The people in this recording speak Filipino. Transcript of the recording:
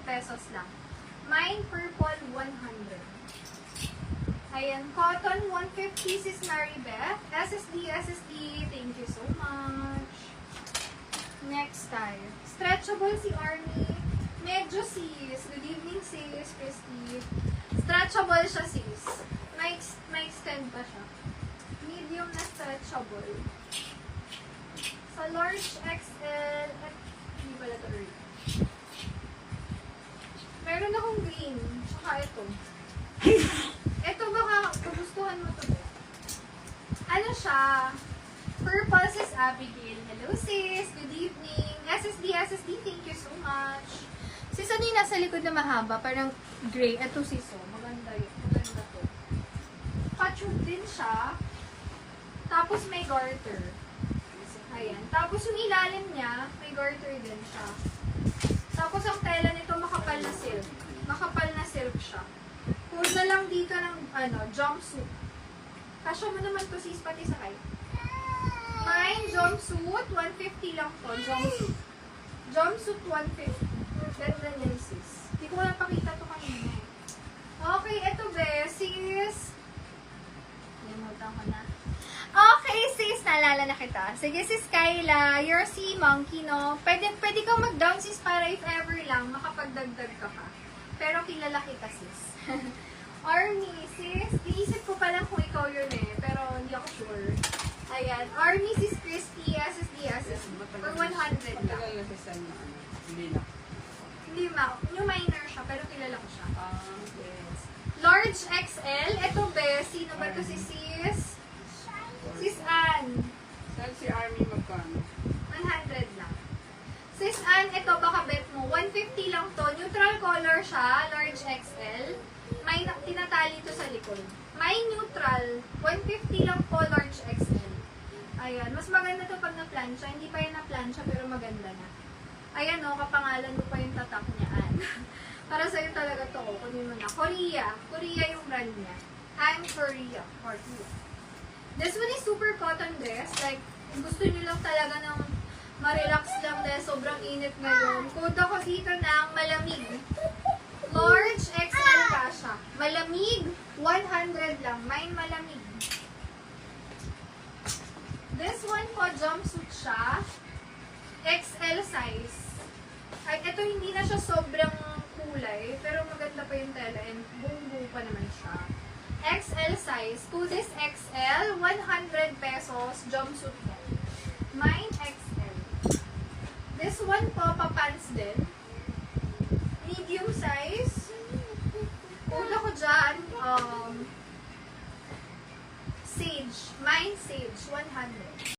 pesos lang. Mine, purple, 100. Ayan, cotton, 150, sis Maribeth. SSD, thank you so much. Next tayo. Stretchable si Army. Medyo sis. Good evening sis, Christy. Stretchable siya sis. May extend pa siya. Medium na stretchable. Sa large XL, at hindi pala ito early. Meron akong green. Tsaka ito. Ito baka gugustuhan mo ito. Ano siya? Purple sis Abigail. Hello sis. Good evening. SSD, thank you so much. Sis, ano yung nasa likod na mahaba? Parang gray. Ito sis, oh. Maganda yun. Maganda to. Patube din siya. Tapos may garter. Ayan. Tapos yung ilalim niya, may garter din siya. Tapos ang tela nito makapal na silk. Makapal na silk siya. Puro na lang dito ng jumpsuit. Kasya mo naman to sis, pati sakay. Mine, jumpsuit, 150 lang to. Jumpsuit, 150. Ganda niyan sis. Hindi ko lang pakita to kanina. Okay, eto be, sis. Limutan ko na. Okay, sis, naalala na kita. Sige, sis Kyla, you're si Monkey, no? Pwede kang mag-down, sis, para if ever lang, makapagdagdag ka pa. Pero kilala kita, sis. Army, sis. Iisip ko pa lang kung ikaw yun eh, pero hindi ako sure. Ayan. Army, sis Christy, SSD. For 100 lang. Matagal na sis ano, hindi na. Hindi ma. Yung minor siya, pero kilala ko siya. Yes. Large XL. Ito, be. Sino ba to si sis? Sis Ann. Saan si Army magkano? 100 lang. Sis Ann, ito baka bet mo. 150 lang to. Neutral color siya. Large XL. May tinatali to sa likod. May neutral. 150 lang po. Large XL. Ayan. Mas maganda to pag na-plancha. Hindi pa yan na-plancha pero maganda na. Ayan o. Kapangalan mo pa yung tatak niya, Ann. Para sa'yo talaga to. Kunin mo na. Korea. Korea yung brand niya. I'm Korea. Korea. This one is super cotton dress. Like, gusto nyo lang talaga ng ma-relax lang dahil sobrang init ngayon. Code ako dito ng malamig. Large XL ka siya. Malamig, 100 lang. Mine malamig. This one po, jumpsuit siya. XL size. Ay, ito hindi na siya sobrang kulay, pero maganda pa yung tela and buong-buo pa naman siya. XL size. Kudis XL, 100 pesos, jumpsuit po. Mine XL. This one po, papants din. Medium size. Una ko dyan, sage. Mine sage, 100.